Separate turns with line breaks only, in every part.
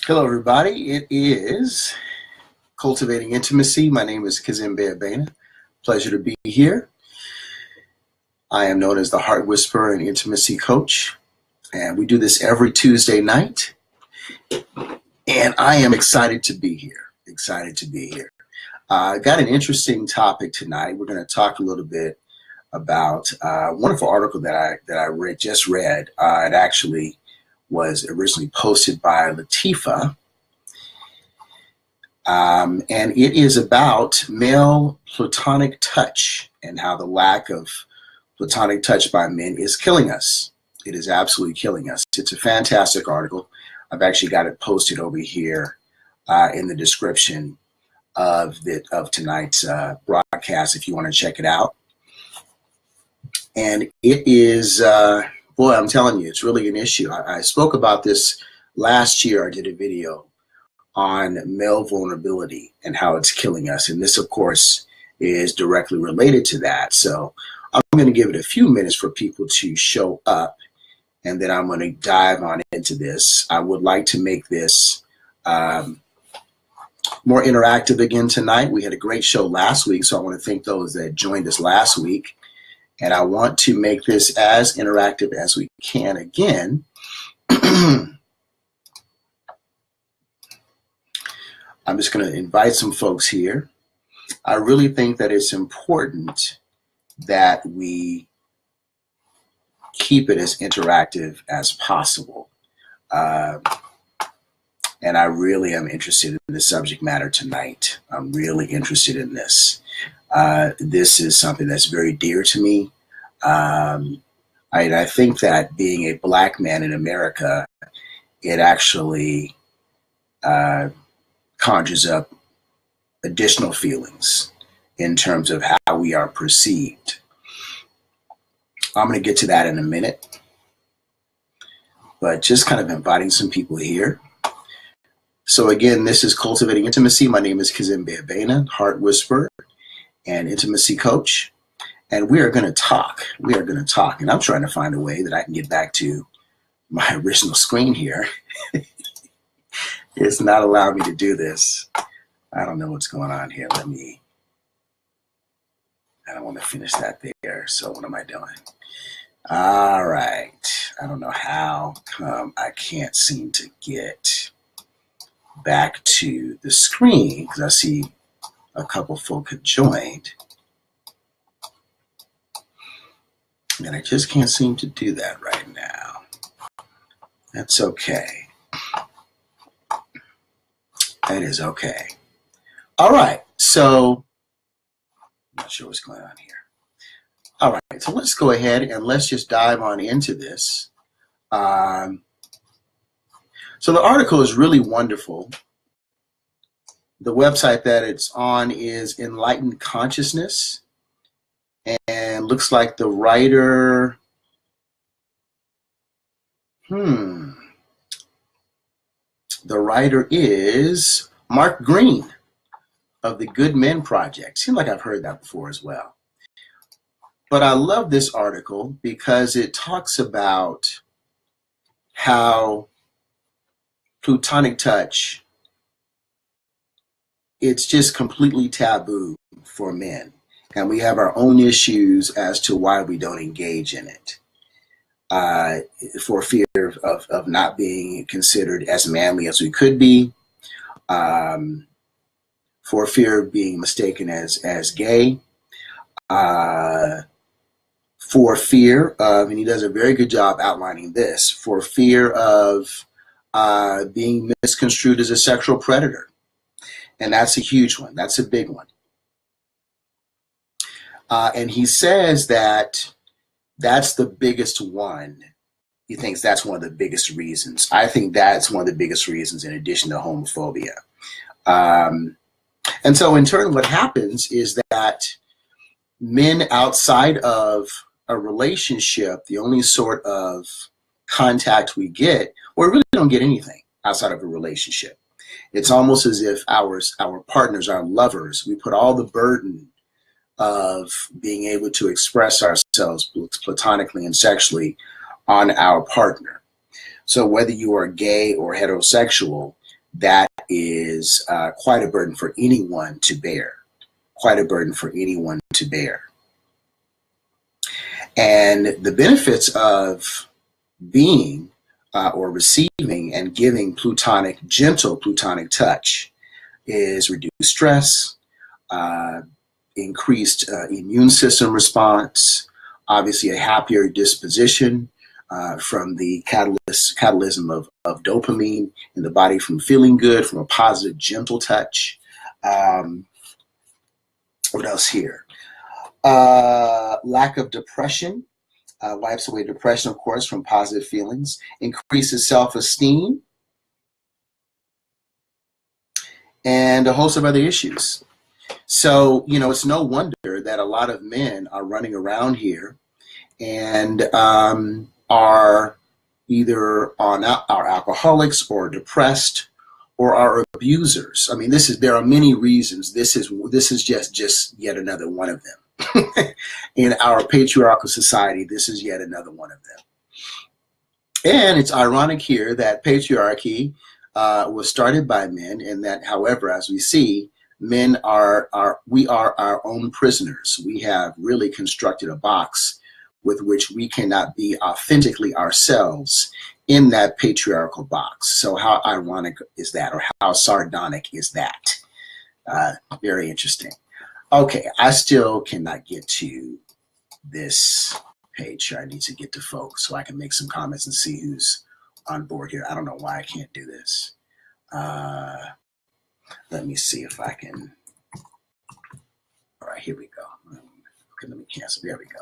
Hello, everybody. It is Cultivating Intimacy. My name is Kazimbe Abena. Pleasure to be here. I am known as the Heart Whisperer and Intimacy Coach, and we do this every Tuesday night. And I am excited to be here. I got an interesting topic tonight. We're going to talk a little bit about a wonderful article that I just read. It actually was originally posted by Latifa. And it is about male Plutonic touch and how the lack of Plutonic touch by men is killing us. It is absolutely killing us. It's a fantastic article. I've actually got it posted over here in the description of tonight's broadcast if you want to check it out. And it is, boy, I'm telling you, it's really an issue. I spoke about this last year. I did a video on male vulnerability and how it's killing us. And this, of course, is directly related to that. So I'm going to give it a few minutes for people to show up, and then I'm going to dive on into this. I would like to make this more interactive again tonight. We had a great show last week, so I want to thank those that joined us last week. And I want to make this as interactive as we can again. I'm just going to invite some folks here. I really think that it's important that we keep it as interactive as possible. And I really am interested in the subject matter tonight. I'm really interested in this. This is something that's very dear to me. I think that being a Black man in America, it actually conjures up additional feelings in terms of how we are perceived. I'm going to get to that in a minute, but just kind of inviting some people here. So again, this is Cultivating Intimacy. My name is Kazimbe Abena, Heart Whisperer and Intimacy Coach. And we are going to talk. And I'm trying to find a way that I can get back to my original screen here. It's not allowing me to do this. I don't know what's going on here. I don't want to finish that there. So what am I doing? All right. I don't know how come I can't seem to get back to the screen because I see a couple folk have joined. And I just can't seem to do that right now. That's okay. That is okay. All right. So I'm not sure what's going on here. All right. So let's go ahead and let's just dive on into this. So the article is really wonderful. The website that it's on is Enlightened Consciousness. And looks like the writer, the writer is Mark Green of the Good Men Project. Seems like I've heard that before as well. But I love this article because it talks about how Plutonic touch, it's just completely taboo for men. And we have our own issues as to why we don't engage in it. For fear of not being considered as manly as we could be. For fear of being mistaken as gay. For fear of, and he does a very good job outlining this, for fear of being misconstrued as a sexual predator. And that's a huge one. That's a big one. And he says that that's the biggest one. He thinks that's one of the biggest reasons. I think that's one of the biggest reasons in addition to homophobia. And so in turn, what happens is that men outside of a relationship, the only sort of contact we get, or we really don't get anything outside of a relationship. It's almost as if our partners, our lovers, we put all the burden of being able to express ourselves platonically and sexually on our partner. So whether you are gay or heterosexual, that is quite a burden for anyone to bear. Quite a burden for anyone to bear. And the benefits of being or receiving and giving plutonic, gentle plutonic touch is reduced stress, increased immune system response, obviously a happier disposition from the catalysm of dopamine in the body, from feeling good, from a positive, gentle touch. What else here? Lack of depression. Wipes away depression, of course, from positive feelings. Increases self-esteem. And a host of other issues. So, you know, it's no wonder that a lot of men are running around here and are either are alcoholics or depressed or are abusers. I mean, there are many reasons. This is just yet another one of them. In our patriarchal society, this is yet another one of them. And it's ironic here that patriarchy was started by men, and that, however, as we see, men we are our own prisoners. We have really constructed a box with which we cannot be authentically ourselves in that patriarchal box. So how ironic is that, or how sardonic is that? Very interesting. Okay, I still cannot get to this page here. I need to get to folks so I can make some comments and see who's on board here. I don't know why I can't do this. Let me see if I can. All right, here we go. Okay, let me cancel. There we go.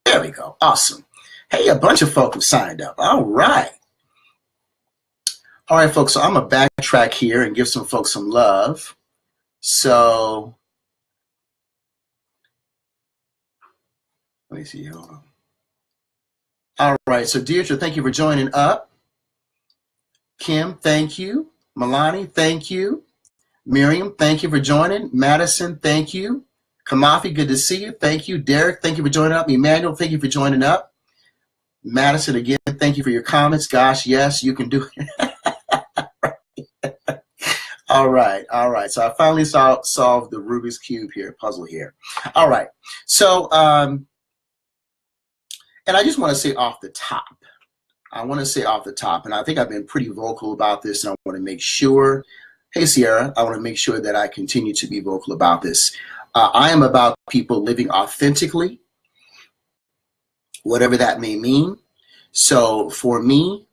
There we go. Awesome. Hey, a bunch of folks have signed up. All right. All right, folks. So I'm going to backtrack here and give some folks some love. So let me see. Hold on. All right. So Deirdre, thank you for joining up. Kim, thank you. Milani, thank you. Miriam, thank you for joining. Madison, thank you. Kamafi, good to see you. Thank you. Derek, thank you for joining up. Emmanuel, thank you for joining up. Madison, again, thank you for your comments. Gosh, yes, you can do it. All right, all right. So I finally solved the Rubik's Cube here, puzzle here. All right. So, and I just want to say off the top, and I think I've been pretty vocal about this, and I want to make sure, hey, Sierra, I want to make sure that I continue to be vocal about this. I am about people living authentically, whatever that may mean. So for me,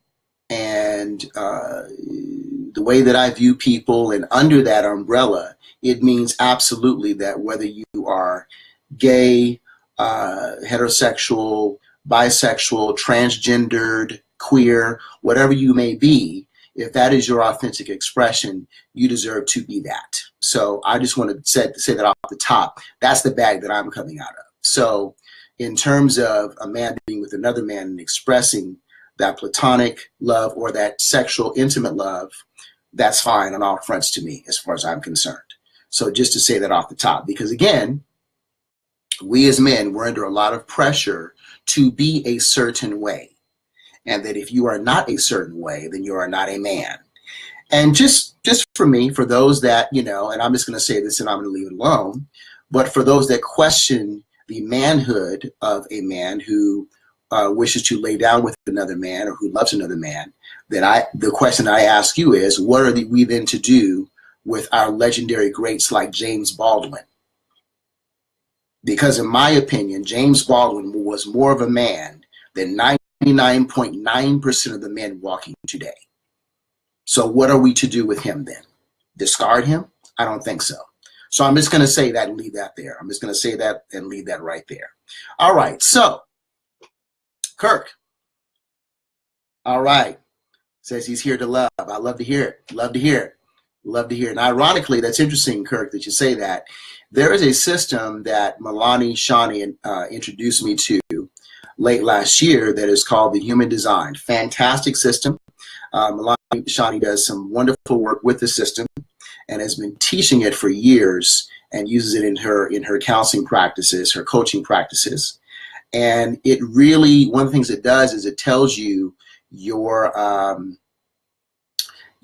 and the way that I view people, and under that umbrella, it means absolutely that whether you are gay, heterosexual, bisexual, transgendered, queer, whatever you may be, if that is your authentic expression, you deserve to be that. So I just want to say that off the top. That's the bag that I'm coming out of. So in terms of a man being with another man and expressing that platonic love or that sexual, intimate love, that's fine on all fronts to me as far as I'm concerned. So just to say that off the top, because again, we as men, we're under a lot of pressure to be a certain way. And that if you are not a certain way, then you are not a man. And just for me, for those that, you know, and I'm just going to say this and I'm going to leave it alone, but for those that question the manhood of a man who wishes to lay down with another man or who loves another man, then the question I ask you is, what are we then to do with our legendary greats like James Baldwin? Because in my opinion, James Baldwin was more of a man than 99.9% of the men walking today. So what are we to do with him then? Discard him? I don't think so. So I'm just going to say that and leave that there. I'm just going to say that and leave that right there. All right. So Kirk. All right. Says he's here to love. I love to hear it. Love to hear it. Love to hear it. And ironically, that's interesting, Kirk, that you say that. There is a system that Milani Shani introduced me to late last year that is called the Human Design. Fantastic system. Milani Shani does some wonderful work with the system and has been teaching it for years and uses it in her counseling practices, her coaching practices. And it really, one of the things it does is it tells you your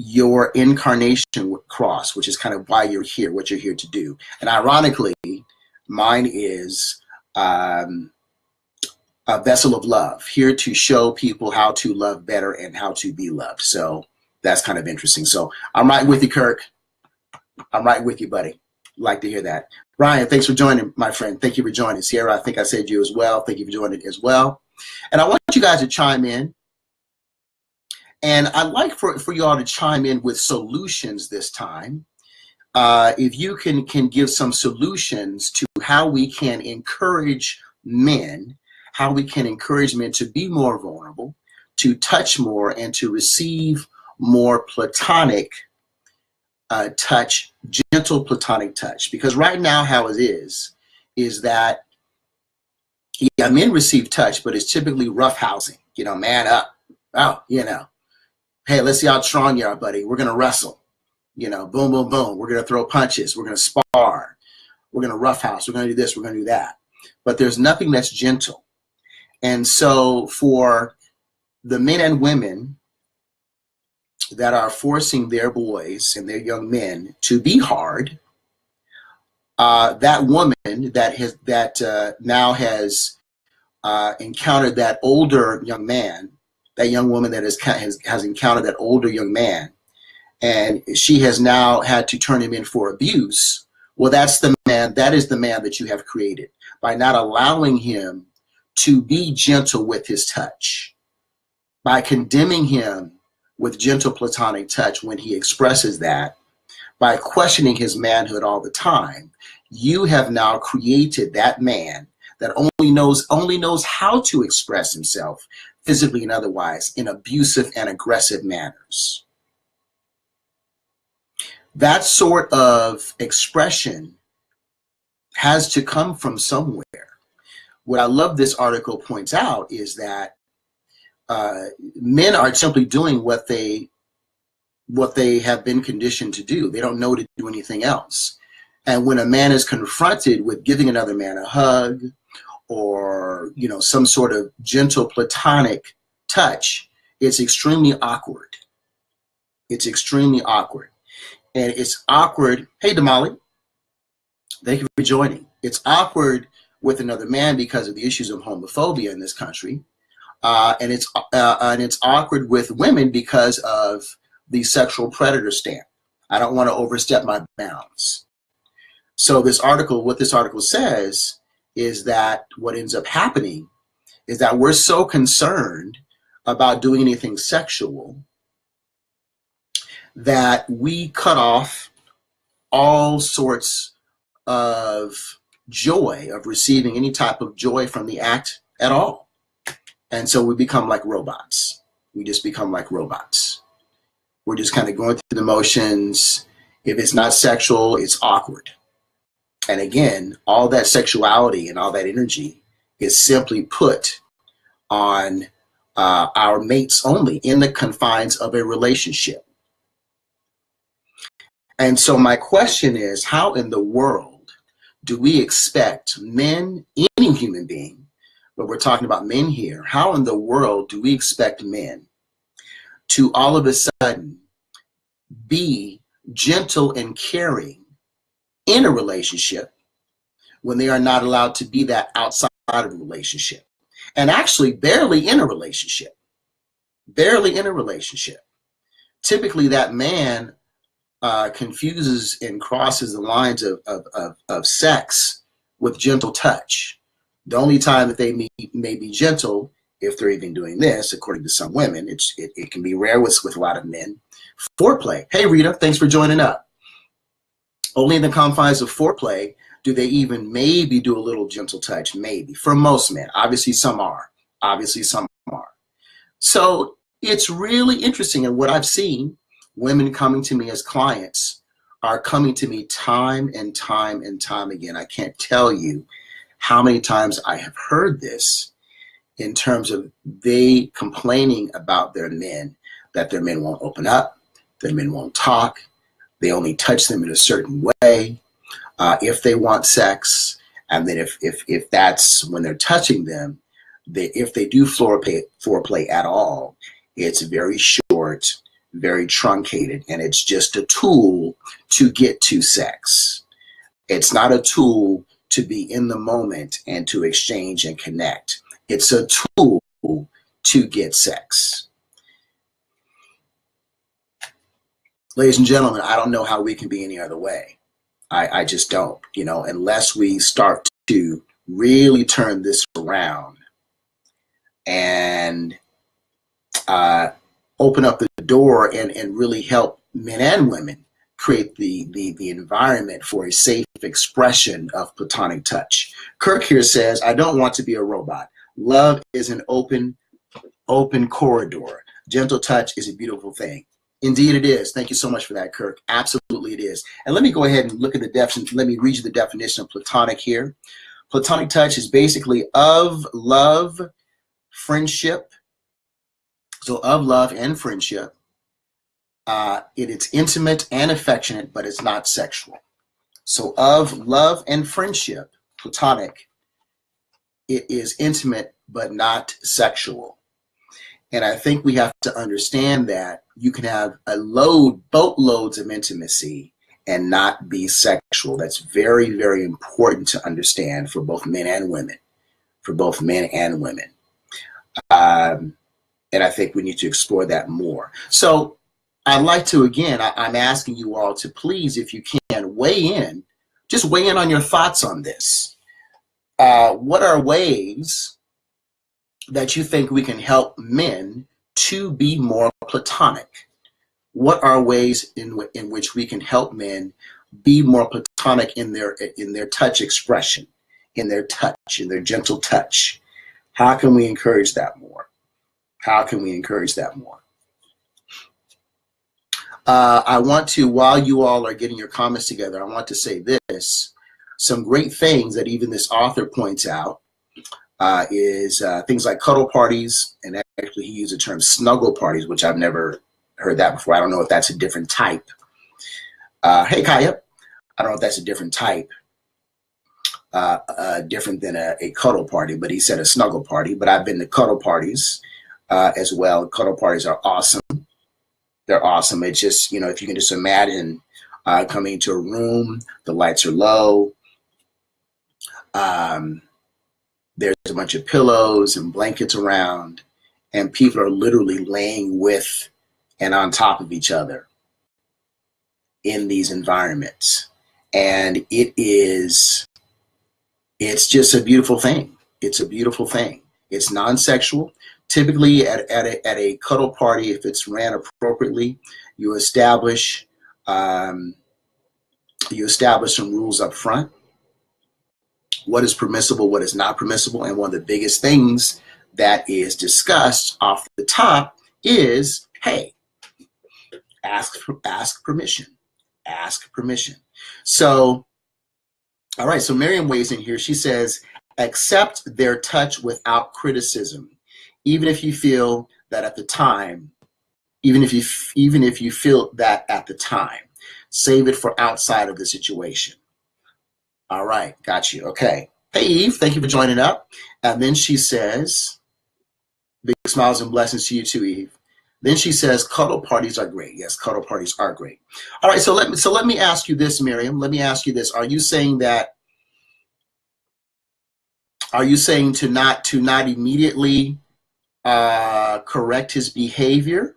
your incarnation cross, which is kind of why you're here, what you're here to do. And ironically, mine is a vessel of love, here to show people how to love better and how to be loved. So that's kind of interesting. So I'm right with you, Kirk. I'm right with you, buddy. Like to hear that. Ryan, thanks for joining, my friend. Thank you for joining. Sierra, I think I said you as well. Thank you for joining as well. And I want you guys to chime in. And I'd like for you all to chime in with solutions this time. If you can give some solutions to how we can encourage men, how we can encourage men to be more vulnerable, to touch more, and to receive more platonic touch, gentle platonic touch. Because right now how it is that, yeah, men receive touch, but it's typically roughhousing, you know, man up. Oh, you know, hey, let's see how strong you are, buddy. We're going to wrestle, you know, boom, boom, boom. We're going to throw punches. We're going to spar. We're going to roughhouse. We're going to do this. We're going to do that. But there's nothing that's gentle. And so for the men and women that are forcing their boys and their young men to be hard, that woman that now has encountered that older young man, that young woman that has encountered that older young man, and she has now had to turn him in for abuse. Well, that's the man. That is the man that you have created by not allowing him to be gentle with his touch, by condemning him with gentle platonic touch when he expresses that, by questioning his manhood all the time. You have now created that man that only knows how to express himself physically and otherwise in abusive and aggressive manners. That sort of expression has to come from somewhere. What I love this article points out is that men are simply doing what they have been conditioned to do. They don't know to do anything else. And when a man is confronted with giving another man a hug or, you know, some sort of gentle platonic touch, it's extremely awkward. It's extremely awkward. And it's awkward. Hey, Damali, thank you for joining. It's awkward with another man because of the issues of homophobia in this country. And it's awkward with women because of the sexual predator stamp. I don't want to overstep my bounds. So this article, what this article says is that what ends up happening is that we're so concerned about doing anything sexual that we cut off all sorts of joy, of receiving any type of joy from the act at all. And so we become like robots. We just become like robots. We're just kind of going through the motions. If it's not sexual, it's awkward. And again, all that sexuality and all that energy is simply put on our mates only in the confines of a relationship. And so my question is, how in the world do we expect men, any human being, but we're talking about men here, how in the world do we expect men to all of a sudden be gentle and caring in a relationship when they are not allowed to be that outside of a relationship? And actually barely in a relationship. Barely in a relationship. Typically that man confuses and crosses the lines of sex with gentle touch. The only time that they may be gentle, if they're even doing this, according to some women, it can be rare with a lot of men. Foreplay. Hey, Rita, thanks for joining up. Only in the confines of foreplay do they even maybe do a little gentle touch, maybe. For most men. Obviously, some are. Obviously, some are. So it's really interesting. And what I've seen, women coming to me as clients are coming to me time and time and time again. I can't tell you how many times I have heard this in terms of they complaining about their men, that their men won't open up, their men won't talk, they only touch them in a certain way if they want sex, and then if that's when they're touching them, if they do foreplay at all, it's very short, very truncated, and it's just a tool to get to sex. It's not a tool to be in the moment and to exchange and connect. It's a tool to get sex. Ladies and gentlemen, I don't know how we can be any other way. I just don't, unless we start to really turn this around and open up the door and really help men and women create the environment for a safe expression of platonic touch. Kirk here says, I don't want to be a robot. Love is an open corridor. Gentle touch is a beautiful thing. Indeed it is. Thank you so much for that, Kirk. Absolutely it is. And let me go ahead and look at the definition. Let me read you the definition of platonic here. Platonic touch is basically of love, friendship. So of love and friendship. It's intimate and affectionate, but it's not sexual. So of love and friendship, platonic, it is intimate, but not sexual. And I think we have to understand that you can have boatloads of intimacy and not be sexual. That's very, very important to understand for both men and women, and I think we need to explore that more. So I'd like to, again, I'm asking you all to please, if you can, just weigh in on your thoughts on this. What are ways that you think we can help men to be more platonic? What are ways in which we can help men be more platonic in their touch expression, in their gentle touch? How can we encourage that more? I want to, while you all are getting your comments together, I want to say this. Some great things that even this author points out is things like cuddle parties, and actually he used the term snuggle parties, which I've never heard that before. I don't know if that's a different type. Hey, Kaya. I don't know if that's a different type, different than a cuddle party, but he said a snuggle party. But I've been to cuddle parties as well. Cuddle parties are awesome. They're awesome. It's just, if you can just imagine coming into a room, the lights are low. There's a bunch of pillows and blankets around, and people are literally laying with and on top of each other in these environments. And it's just a beautiful thing. It's a beautiful thing. It's non-sexual. Typically at a cuddle party, if it's ran appropriately, you establish some rules up front. What is permissible, what is not permissible, and one of the biggest things that is discussed off the top is, hey, ask permission. Ask permission. So, all right, so Miriam weighs in here. She says, accept their touch without criticism, even if you feel that at the time, even if you feel that at the time, save it for outside of the situation. All right, got you. Okay. Hey, Eve, thank you for joining up. And then she says, big smiles and blessings to you too, Eve. Then she says, cuddle parties are great. Yes, cuddle parties are great. All right, so let me ask you this, Miriam. Let me ask you this. Are you saying to not immediately correct his behavior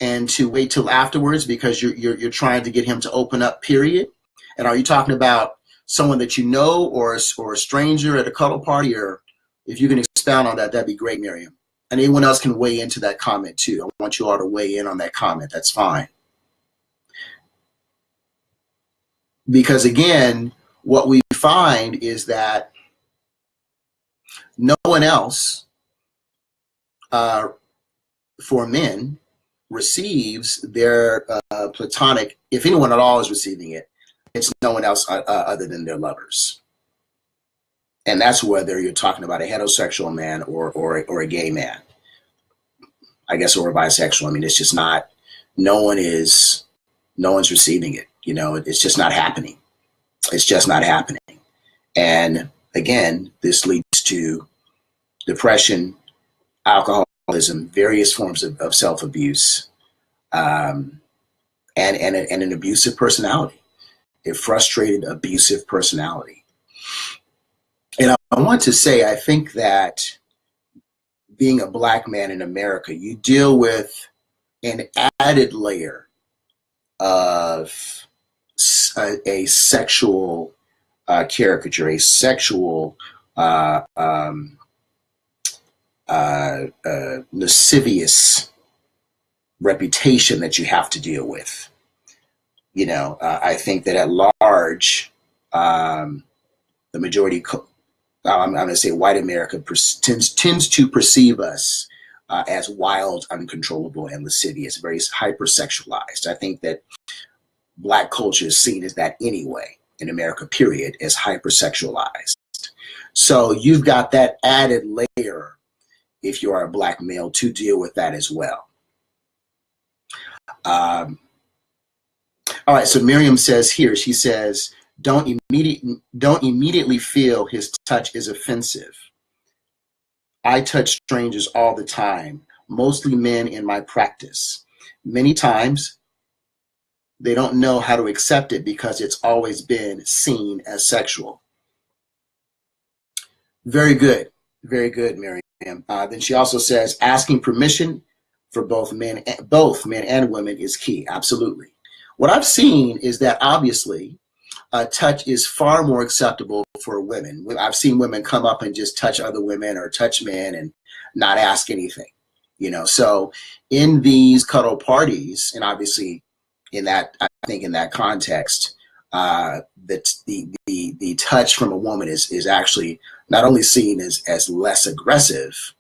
and to wait till afterwards because you're trying to get him to open up, period? And are you talking about someone that you know or a stranger at a cuddle party? Or if you can expound on that, that'd be great, Miriam. And anyone else can weigh into that comment too. I want you all to weigh in on that comment. That's fine. Because again, what we find is that no one else for men receives their platonic, if anyone at all is receiving it, it's no one else other than their lovers. And that's whether you're talking about a heterosexual man or a gay man, I guess, or a bisexual. I mean, it's just not, no one's receiving it. It's just not happening. It's just not happening. And again, this leads to depression, alcoholism, various forms of self-abuse, and an abusive personality, a frustrated, abusive personality. And I want to say, I think that being a Black man in America, you deal with an added layer of a sexual caricature, a sexual lascivious reputation that you have to deal with. You know, I think that at large, the majority, I'm going to say white America tends to perceive us as wild, uncontrollable, and lascivious, very hypersexualized. I think that Black culture is seen as that anyway in America, period, as hypersexualized. So you've got that added layer if you are a Black male to deal with that as well. All right, so Miriam says here, she says, don't immediately feel his touch is offensive. I touch strangers all the time, mostly men in my practice. Many times, they don't know how to accept it because it's always been seen as sexual. Very good, Miriam. Then she also says, asking permission for both men and women is key. Absolutely. What I've seen is that obviously touch is far more acceptable for women. I've seen women come up and just touch other women or touch men and not ask anything, you know. So in these cuddle parties, and obviously in that, I think in that context, that the touch from a woman is actually not only seen as less aggressive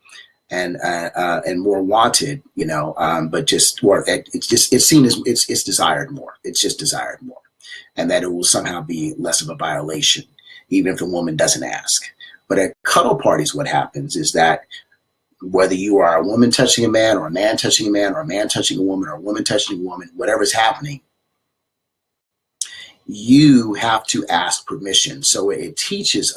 and more wanted, you know, but just more, it's seen as it's desired more. It's just desired more, and that it will somehow be less of a violation, even if a woman doesn't ask. But at cuddle parties, what happens is that whether you are a woman touching a man or a man touching a man or a man touching a woman or a woman touching a woman, whatever's happening, you have to ask permission. So it teaches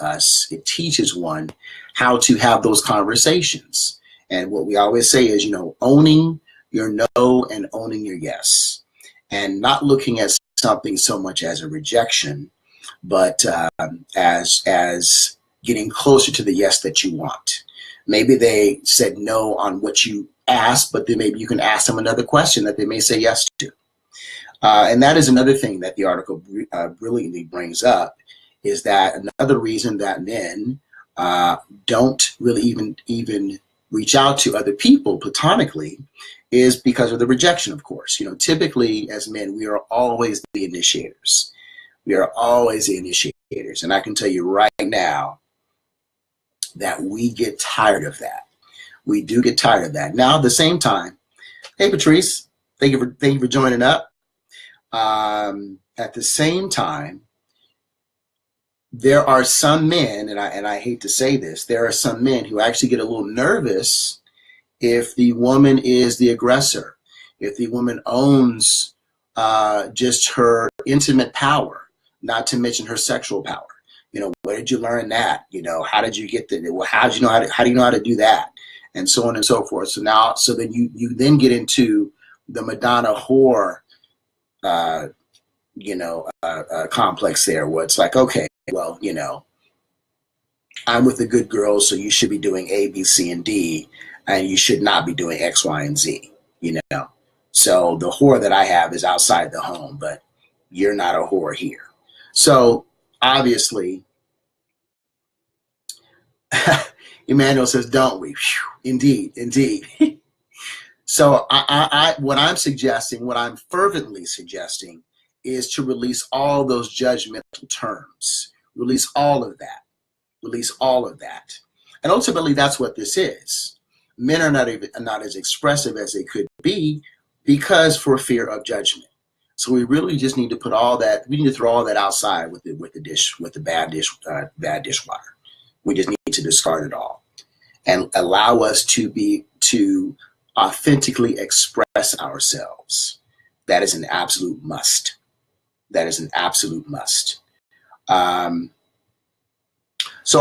one how to have those conversations. And what we always say is, you know, owning your no and owning your yes, and not looking at something so much as a rejection, but as getting closer to the yes that you want. Maybe they said no on what you asked, but then maybe you can ask them another question that they may say yes to. And that is another thing that the article brilliantly brings up, is that another reason that men don't really even reach out to other people platonically is because of the rejection, of course. You know, typically as men, we are always the initiators. We are always the initiators. And I can tell you right now that we get tired of that. We do get tired of that. Now, at the same time, hey, Patrice, thank you for joining up. At the same time, there are some men, and I hate to say this, there are some men who actually get a little nervous if the woman is the aggressor, if the woman owns just her intimate power, not to mention her sexual power. You know, where did you learn that? You know, how did you get that? Well, how do you know how to do that? And so on and so forth. So then you then get into the Madonna whore complex there, where it's like, okay, well, you know, I'm with the good girls, so you should be doing A, B, C, and D, and you should not be doing X, Y, and Z, you know. So the whore that I have is outside the home, but you're not a whore here. So obviously, Emmanuel says, don't we? Whew, indeed. So what I'm suggesting, what I'm fervently suggesting, is to release all those judgmental terms. Release all of that. Release all of that. And ultimately, that's what this is. Men are not as expressive as they could be because for fear of judgment. So we really just need to put all that. We need to throw all that outside with the bad dishwater. We just need to discard it all and allow us to authentically express ourselves. That is an absolute must. That is an absolute must. So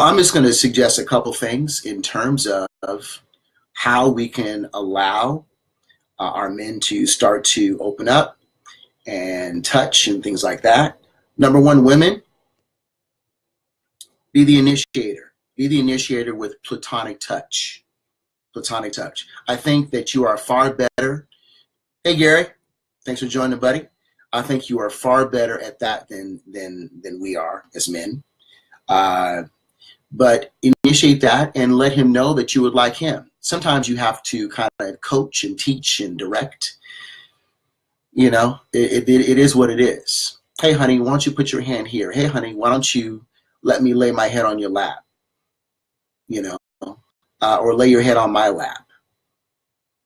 I'm just going to suggest a couple things in terms of how we can allow our men to start to open up and touch and things like that. Number one, women, be the initiator. Be the initiator with Plutonic touch. Plutonic touch. I think that you are far better. Hey, Gary, thanks for joining, buddy. I think you are far better at that than we are as men. But initiate that and let him know that you would like him. Sometimes you have to kind of coach and teach and direct. You know, it is what it is. Hey, honey, why don't you put your hand here? Hey, honey, why don't you let me lay my head on your lap? You know, or lay your head on my lap.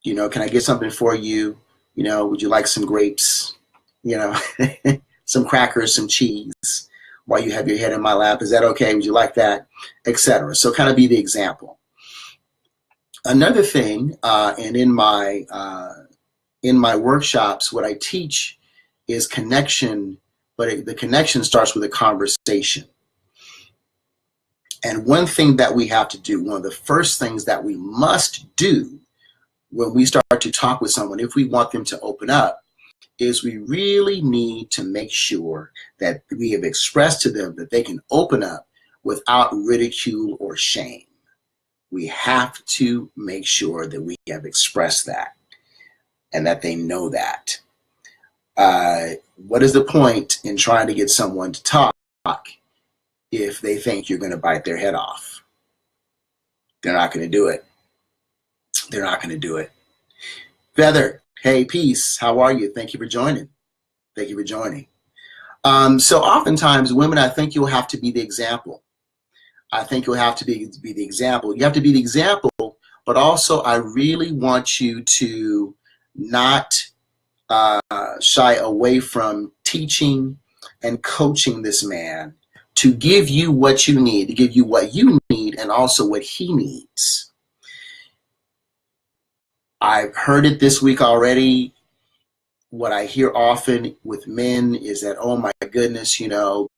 You know, can I get something for you? You know, would you like some grapes? You know, some crackers, some cheese while you have your head in my lap. Is that okay? Would you like that? Etc. So kind of be the example. Another thing, and in my workshops, what I teach is connection, but the connection starts with a conversation. And one thing that we have to do, one of the first things that we must do when we start to talk with someone, if we want them to open up, is we really need to make sure that we have expressed to them that they can open up without ridicule or shame. We have to make sure that we have expressed that and that they know that. What is the point in trying to get someone to talk if they think you're going to bite their head off? They're not going to do it. They're not going to do it. Feather, hey, peace. How are you? Thank you for joining. Thank you for joining. So oftentimes, women, I think you'll have to be the example. I think you'll have to be the example. You have to be the example, but also I really want you to not shy away from teaching and coaching this man to give you what you need, to give you what you need and also what he needs. I've heard it this week already. What I hear often with men is that, oh my goodness, you know,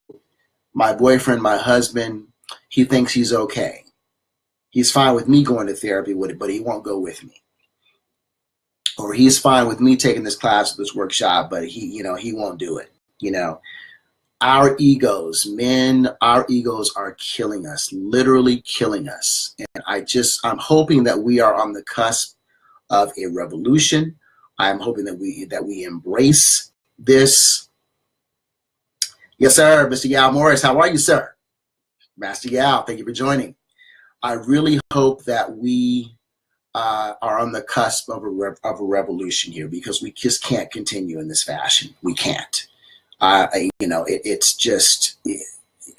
my boyfriend, my husband, he thinks he's okay. He's fine with me going to therapy with it, but he won't go with me. Or he's fine with me taking this class, this workshop, but he won't do it. You know, our egos, men, our egos are killing us, literally killing us. And I'm hoping that we are on the cusp of a revolution. I'm hoping that we embrace this. Yes, sir, Mr. Yao Morris. How are you, sir? Master Yao, thank you for joining. I really hope that we are on the cusp of a revolution here, because we just can't continue in this fashion. We can't. It's just,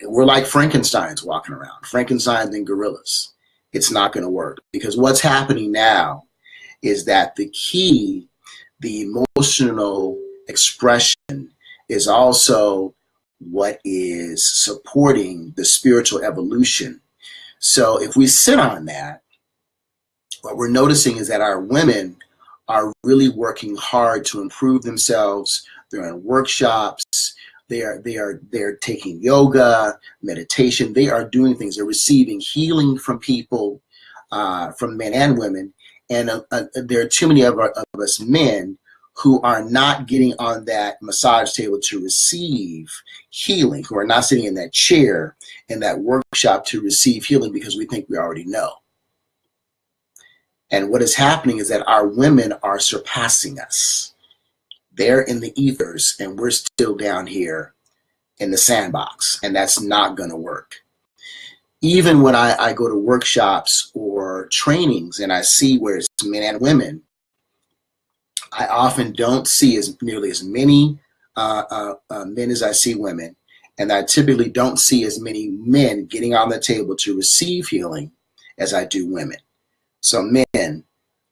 we're like Frankensteins walking around, Frankensteins and gorillas. It's not going to work, because what's happening now is that the key, the emotional expression, is also what is supporting the spiritual evolution. So if we sit on that, what we're noticing is that our women are really working hard to improve themselves. They're in workshops. They're taking yoga, meditation. They are doing things. They're receiving healing from people, from men and women. And there are too many of us men who are not getting on that massage table to receive healing, who are not sitting in that chair in that workshop to receive healing, because we think we already know. And what is happening is that our women are surpassing us. They're in the ethers and we're still down here in the sandbox, and that's not going to work. Even when I go to workshops or trainings and I see where it's men and women, I often don't see nearly as many men as I see women, and I typically don't see as many men getting on the table to receive healing as I do women. So men,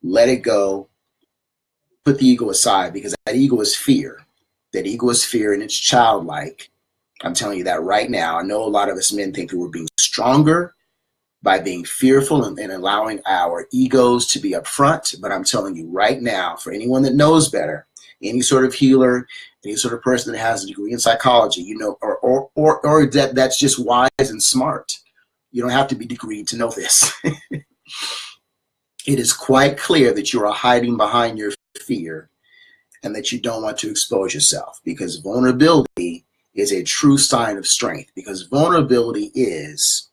let it go. Put the ego aside, because that ego is fear. That ego is fear, and it's childlike. I'm telling you that right now. I know a lot of us men think that we're being stronger by being fearful and allowing our egos to be up front. But I'm telling you right now, for anyone that knows better, any sort of healer, any sort of person that has a degree in psychology, you know, or that's just wise and smart. You don't have to be degreed to know this. It is quite clear that you are hiding behind your fear and that you don't want to expose yourself, because vulnerability is a true sign of strength, because vulnerability is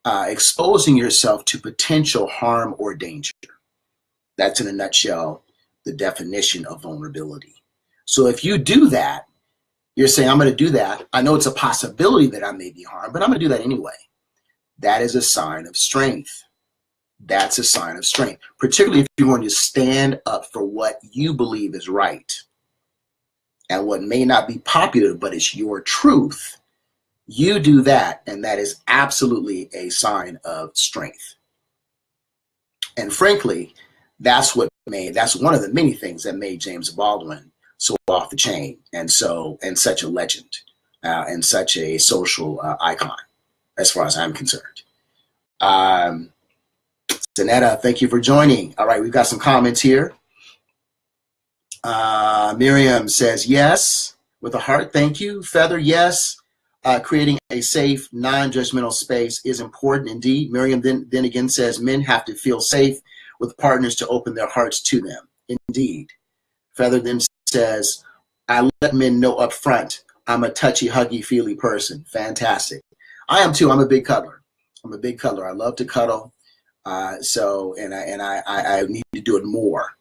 exposing yourself to potential harm or danger. That's in a nutshell the definition of vulnerability. So if you do that, you're saying, I'm going to do that. I know it's a possibility that I may be harmed, but I'm going to do that anyway. That is a sign of strength. That's a sign of strength, particularly if you're going to stand up for what you believe is right and what may not be popular, but it's your truth. You do that, and that is absolutely a sign of strength. And frankly, that's one of the many things that made James Baldwin so off the chain and such a legend and such a social icon, as far as I'm concerned. Zanetta, thank you for joining. All right, we've got some comments here. Miriam says yes with a heart. Thank you. Feather, yes. Creating a safe, non-judgmental space is important indeed. Miriam then again says men have to feel safe with partners to open their hearts to them. Indeed. Feather then says, I let men know up front I'm a touchy, huggy, feely person. Fantastic. I am too. I'm a big cuddler. I love to cuddle. I need to do it more.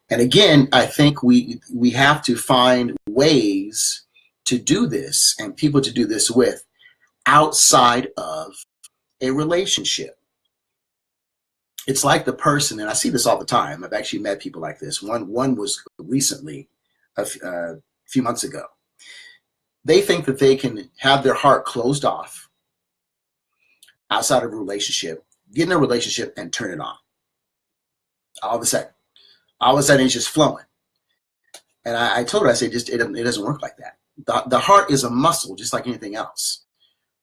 And again, I think we have to find ways to do this and people to do this with outside of a relationship. It's like the person, and I see this all the time. I've actually met people like this. One was recently, a few months ago. They think that they can have their heart closed off outside of a relationship, get in a relationship, and turn it on. All of a sudden, it's just flowing. And I told her, I said, it doesn't work like that. The heart is a muscle, just like anything else.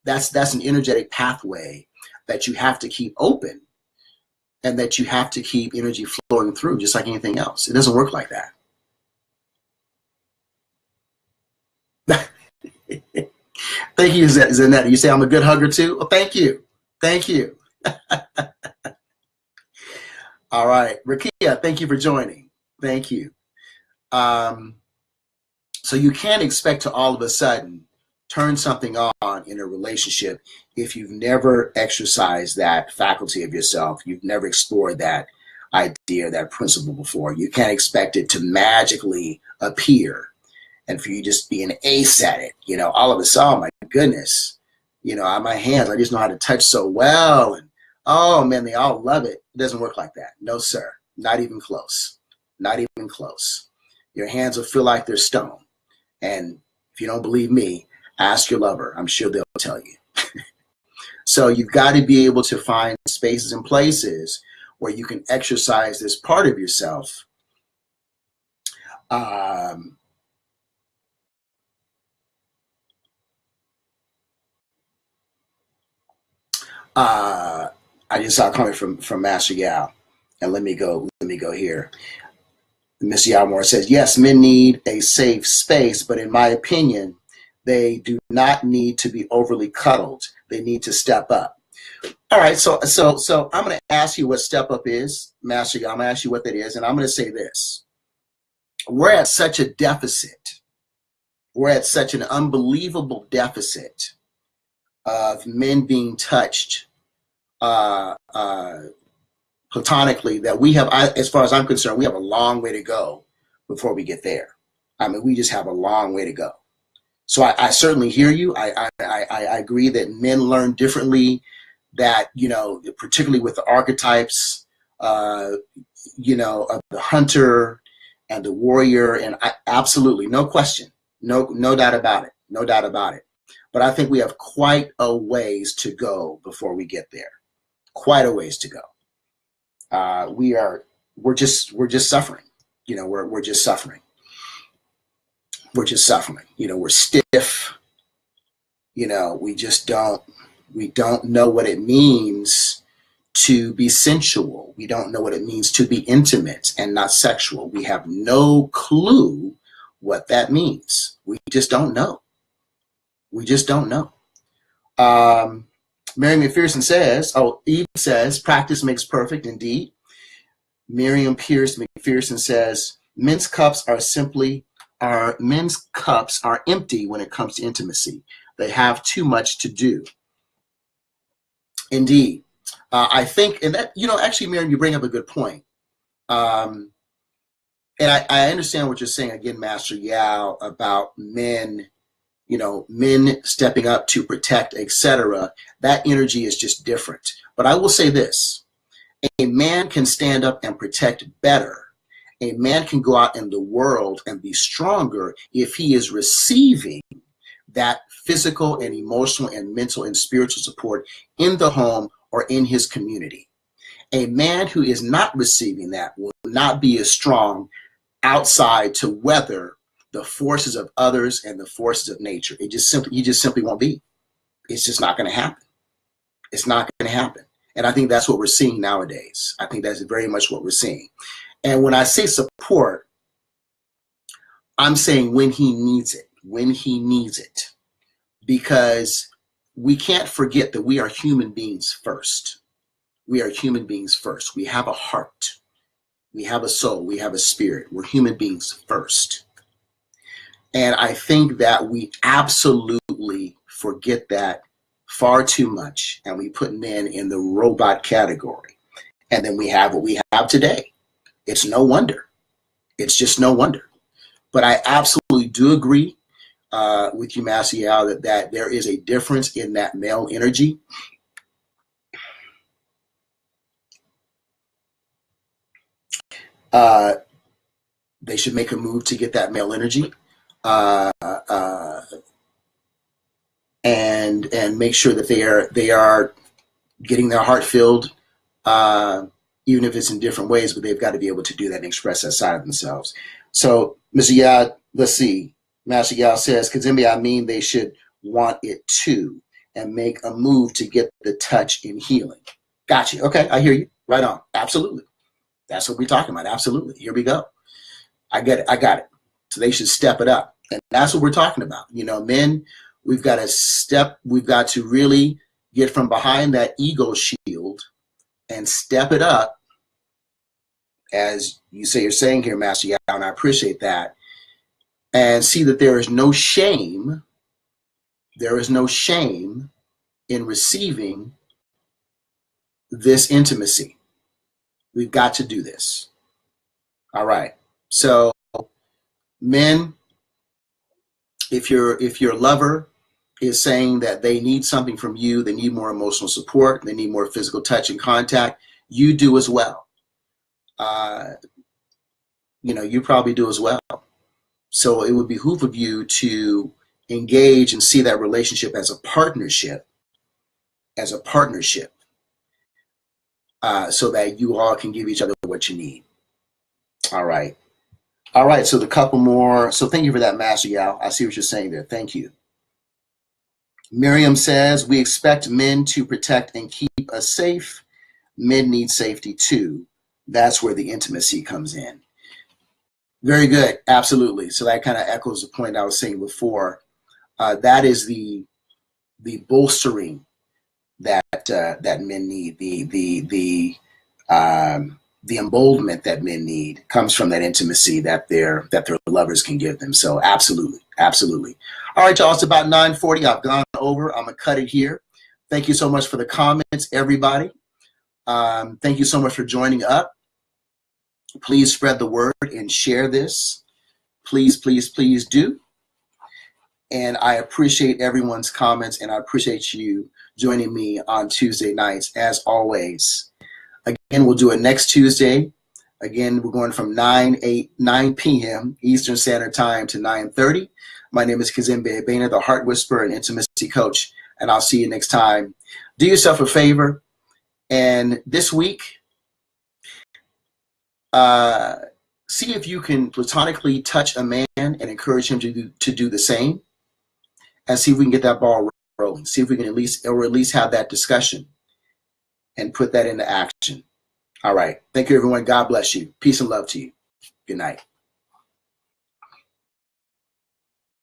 That's an energetic pathway that you have to keep open, and that you have to keep energy flowing through, just like anything else. It doesn't work like that. Thank you, Zanetta. You say I'm a good hugger too? Well, thank you. Thank you. All right. Rakia, thank you for joining. Thank you. So you can't expect to all of a sudden turn something on in a relationship if you've never exercised that faculty of yourself. You've never explored that idea, that principle before. You can't expect it to magically appear and for you just be an ace at it. All of a sudden, oh my goodness, on my hands, I just know how to touch so well. And oh man, they all love it. It doesn't work like that. No, sir. Not even close. Not even close. Your hands will feel like they're stone. And if you don't believe me, ask your lover. I'm sure they'll tell you. So you've got to be able to find spaces and places where you can exercise this part of yourself. I just saw a comment from Master Yao, and let me go here. Mr. Yalmore says, yes, men need a safe space, but in my opinion, they do not need to be overly cuddled. They need to step up. All right, so I'm going to ask you what step up is, Master Yao. I'm going to ask you what that is, and I'm going to say this. We're at such a deficit. We're at such an unbelievable deficit of men being touched platonically that we have, as far as I'm concerned, we have a long way to go before we get there. I mean, we just have a long way to go. So I certainly hear you. I agree that men learn differently, that, particularly with the archetypes, of the hunter and the warrior, and absolutely, no question, no doubt about it, no doubt about it. But I think we have quite a ways to go before we get there. Quite a ways to go. We're just suffering. We're just suffering. We're just suffering. We're stiff. We don't know what it means to be sensual. We don't know what it means to be intimate and not sexual. We have no clue what that means. We just don't know. We just don't know. Mary McPherson says, Eve says, practice makes perfect indeed. Miriam Pierce McPherson says, men's cups are empty when it comes to intimacy. They have too much to do. Indeed. I think, and that, actually, Miriam, you bring up a good point. And I understand what you're saying again, Master Yao, about men, men stepping up to protect, etc. That energy is just different. But I will say this: a man can stand up and protect better. A man can go out in the world and be stronger if he is receiving that physical and emotional and mental and spiritual support in the home or in his community. A man who is not receiving that will not be as strong outside to weather the forces of others and the forces of nature. He just simply won't be. It's just not going to happen. It's not going to happen. And I think that's what we're seeing nowadays. I think that's very much what we're seeing. And when I say support, I'm saying when he needs it, because we can't forget that we are human beings first. We are human beings first. We have a heart. We have a soul. We have a spirit. We're human beings first. And I think that we absolutely forget that far too much. And we put men in the robot category. And then we have what we have today. It's no wonder. It's just no wonder. But I absolutely do agree with you, Master Yao, that there is a difference in that male energy. They should make a move to get that male energy, and make sure that they are getting their heart filled, even if it's in different ways. But they've got to be able to do that and express that side of themselves. So, Mr. Yao, let's see. Master Yao says, Kazembe, I mean, they should want it too and make a move to get the touch in healing. Gotcha. Okay, I hear you. Right on. Absolutely. That's what we're talking about. Absolutely. Here we go. I get it. I got it. So they should step it up. And that's what we're talking about. Men, we've got to really get from behind that ego shield and step it up, as you're saying here, Master Yao, and I appreciate that, and see that there is no shame. There is no shame in receiving this intimacy. We've got to do this. All right. So, men, if your lover is saying that they need something from you, they need more emotional support, they need more physical touch and contact, you do as well. You probably do as well. So it would behoove of you to engage and see that relationship as a partnership, so that you all can give each other what you need. All right. So the couple more. So thank you for that, Master Yao. I see what you're saying there. Thank you. Miriam says, we expect men to protect and keep us safe. Men need safety too. That's where the intimacy comes in. Very good. Absolutely. So that kind of echoes the point I was saying before. That is the bolstering that men need. The emboldenment that men need comes from that intimacy that their lovers can give them. So absolutely. All right, y'all. It's about 9:40. I've gone over. I'm gonna cut it here. Thank you so much for the comments, everybody. Thank you so much for joining up. Please spread the word and share this. Please do. And I appreciate everyone's comments, and I appreciate you joining me on Tuesday nights, as always. Again, we'll do it next Tuesday. Again, we're going from 9 p.m. Eastern Standard Time to 9:30. My name is Kazembe Ebena, the Heart Whisperer and Intimacy Coach, and I'll see you next time. Do yourself a favor, and this week, see if you can platonically touch a man and encourage him to do the same, and see if we can get that ball rolling. See if we can at least have that discussion and put that into action. All right. Thank you, everyone. God bless you. Peace and love to you. Good night.